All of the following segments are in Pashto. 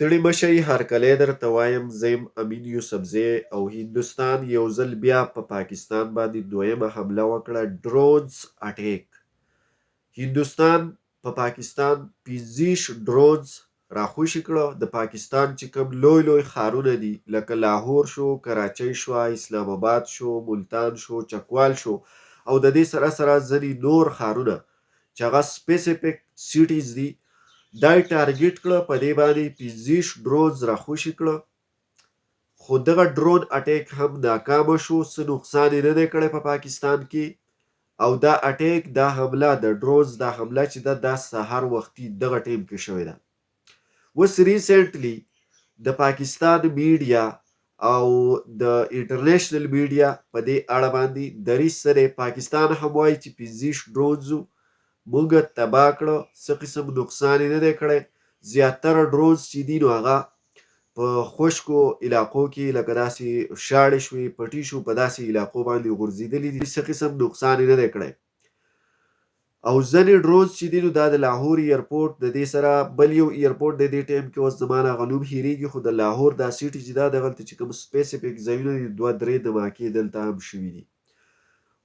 ستړي مشئ هرکلی درته وایم زه یم امین یوسفزی او هندوستان یو ځل بیا په پاکستان باندې دویمه حمله وکړه ډرونز اټیک. هندوستان په پاکستان 25 ډرونز راخوشي کړه. د پاکستان چې کوم لوی لوی ښارونه دي لکه لاهور شو، کراچۍ شوه، اسلام آباد شو، ملتان شو، چکوال شو او د دې سره سره ځینې نور ښارونه چې هغه سپیسیفیک سیټیز دي دا یې ټارګټ کړه. په دې باندې 25 ډرونز راخوشي کړه خو دغه ډرون اټیک هم ناکامه شو. څه نقصان یې نه دی کړی په پاکستان کې او دا اټیک دا حمله د ډرونز دا حمله چې ده دا سهار وختي دغه ټیم کې شوې ده. اوس ریسنټلی د پاکستان میډیا او د انټرنیشنل میډیا په دې اړه باندې دریځ سره پاکستان هم وایي چې 25 ډرونز موږ تباه کړه، څه قسم نقصان یې نه دی کړی. زیاتره ډرونز چې دي نو هغه په خشکو علاقو کې لکه داسې شاړې شوې پټي شو په داسې علاقو باندې غورځېدلي دي، څه قسم نقصان یې نه دی کړی. او ځینې ډرونز چې دي نو دا د لاهور ایرپورټ د دې سره بل یو ایرپورټ د دې ټایم کې اوس زما نه هغه نوم هېرېږي خو د لاهور دا سیټي چې دا دغلته چې کوم سپیسیفیک ځایونه دي 2-3 دماکې دلته هم شوي دي.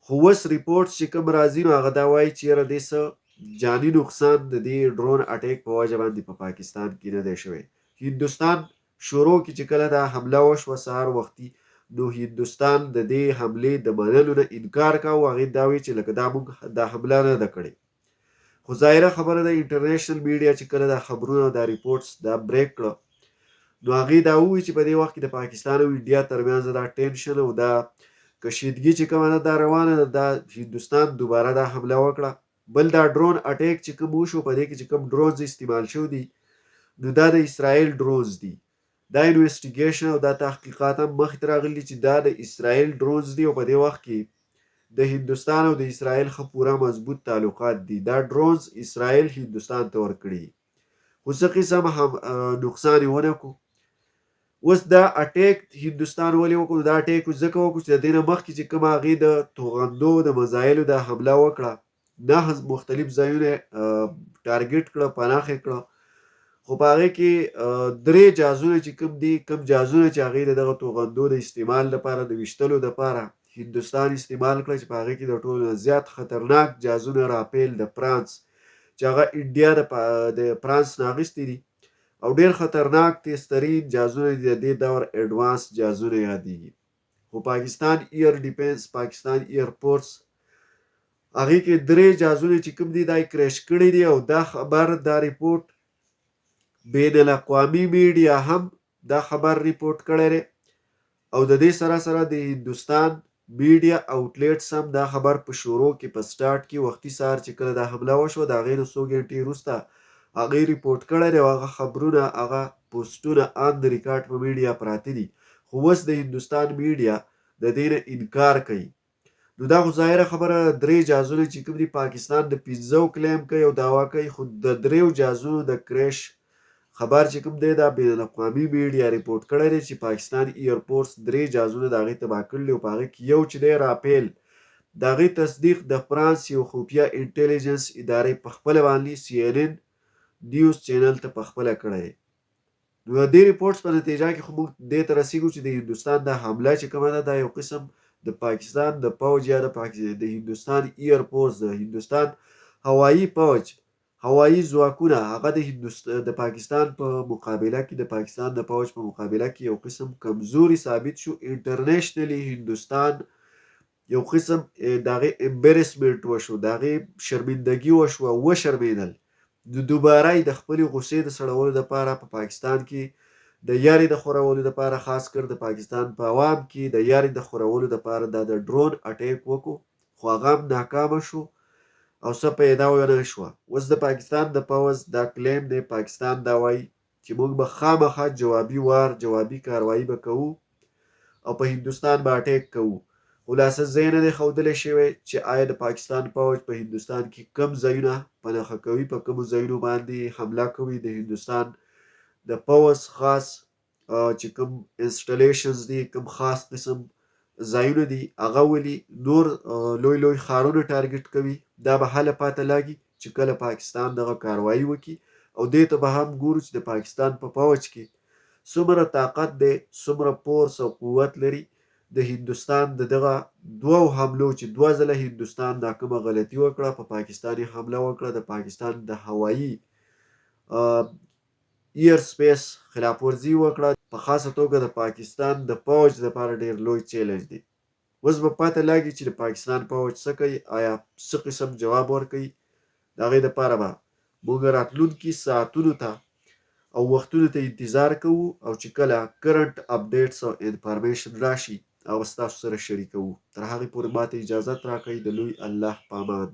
خو اوس ریپورټس چې کوم راځي نو هغه دا وایي چې یاره دې څه جاني نقصان د دې ډرون اټیک په وجه باندې په پاکستان کې نه دی شوی. هندوستان شروع کې چې کله دا حمله وشوه سهار وختي نو هندوستان د دې حملې د منلو نه انکار کاوه. هغې دا وایي چې لکه دا موږ دا حمله نه ده کړې. خو ظاهره خبره ده انټرنیشنل میډیا چې کله دا خبرونه دا ریپورټس دا بریک کړه نو هغې دا ووایي چې په دې وخت کې د پاکستان او انډیا ترمنځ دا ټینشن او دا کشیدګي چې کومه ده دا روانه ده. دا هندوستان دوباره دا حمله وکړه. بل دا ډرون اټیک چې کوم وشو په دې کې چې کوم ډرونز استعمال شوي دي نو دا د اسرائیل ډرونز دي. دا انویسټیګیشن او دا تحقیقات هم مخې ته راغلي چې دا د اسرائیل ډرونز دي او په دې وخت کې د هندوستان او د اسرائیل ښه پوره مضبوط تعلقات دي. دا ډرونز اسرائیل هندوستان ته ورکړي خو څه قسم نقصان یې ونه کړو. اوس دا اټیک هندوستان ولې وکړو؟ دا اټیک ځکه وکړو چې د دې نه مخکې چې کوم هغې د توغندو د میزایلو دا حمله وکړه 9 مختلف ځایونه ټارګټ کړه پناه یې کړه خو په هغې کې 3 جهازونه چې کوم دي کوم جهازونه چې هغې د دغه توغندو د استعمال لپاره د ویشتلو دپاره هندوستان استعمال کړه چې په هغې کې د ټولو نه زیات خطرناک جهازونه رافیل د فرانس چې هغه انډیا د فرانس نه اخیستي دي او ډېر خطرناک تیزترین جهازونه دي د دې دور ایډوانس جهازونه یادېږي. خو پاکستان ایر ډیفینس پاکستان ایر فورس هغې کې 3 جهازونه چې کوم دي دا یې کریش کړي دي او دا خبر دا ریپورټ بین الاقوامي میډیا هم دا خبر ریپورټ کړی دی او د دې سره سره د هندوستان میډیا اوټلیټس هم دا خبر په شروع کې په سټارټ کې وختي سهار چې کله دا حمله وشوه د هغې نه څو ګنټې وروسته هغې ریپورټ کړی دی او هغه خبرونه هغه پوسټونه آن د ریکارډ په میډیا پراته دي. خو اوس د هندوستان میډیا د دې نه انکار کوي. نو دا خو ظاهره خبره 3 جهازونه چې کوم دي پاکستان د 15 کلیم کوي او دعوا کوي خو د 3 جهازونو د کریش خبر چې کوم دی دا بین الاقوامي میډیا ریپورټ کړی دی چې پاکستان ایرفورس 3 جهازونه د هغې تباه کړي او په هغې کې یو چې دی رافیل د هغې تصدیق د فرانس یو خفیه انټیلیجنس ادارې په خپله باندې CNN نیوز چینل ته په خپله کړی دی. نو د دې ریپورټس په نتیجه کې خو موږ دې ته رسېږو چې د هندوستان دا حمله چې کومه ده دا یو قسم د پاکستان د پوځ یا د هندوستان ایرفورس د هندوستان هوایي پوځ هوایي ځواکونه هغه د پاکستان په مقابله کې د پاکستان د پوځ په مقابله کې یو قسم کمزوري ثابت شو. انټرنیشنلی هندوستان یو قسم د هغې امبیرسمنټ وشو، د هغې شرمندګي وشوه، وشرمېدل. دوباره یې د خپلې غصې د سړولو دپاره په پاکستان کې د یارې د خورولو دپاره خاص کر د پاکستان په عوام کې د یارې د خورولو دپاره دا د ډرون اټیک وکړو خو هغه هم ناکامه شو او څه پیدا ونه شوه. اوس د پاکستان د پوځ دا کلیم دی پاکستان دا وایي چې موږ به خامخا جوابي کاروایي به کوو او په هندوستان به اټیک کوو. خلاصه ځای نه دی ښودلی شوی چې آیا د پاکستان پوځ په هندوستان کې کوم ځایونه په نښه کوي، په کومو ځایونو باندې حمله کوي. د هندوستان د پوځ خاص چې کوم انسټلیشنز دي کوم خاص قسم ځایونه دي هغه ولي نور لوی ښارونه ټارګټ کوي. دا به هله پاته لاګي چې کله پاکستان دغه کاروایي وکړي او دې ته به هم ګورو چې د پاکستان په پوځ کې څومره طاقت دی، څومره فورس او قوت لري. د هندوستان د دغه دوو حملو چې دوه ځله هندوستان دا کومه غلطي وکړه، په پاکستان یې حمله وکړه، د پاکستان د هوایي ایر سپیس خلاف ورزي وکړه، په خاصه توګه د پاکستان د پوځ لپاره ډیر لوی چیلنج دی. اوس به پته لګي چې د پاکستان پوځ څه کوي، آیا څه قسم جواب ورکوي. د هغې دپاره به موږ راتلونکي ساعتونو ته او وختونو ته انتظار کوو، او چې کله کرنټ اپډیټس او انفارمیشن راشي او ستاسو سره شریکوو. تر هغې پورې ماته اجازت راکړئ. د لوی الله په امان.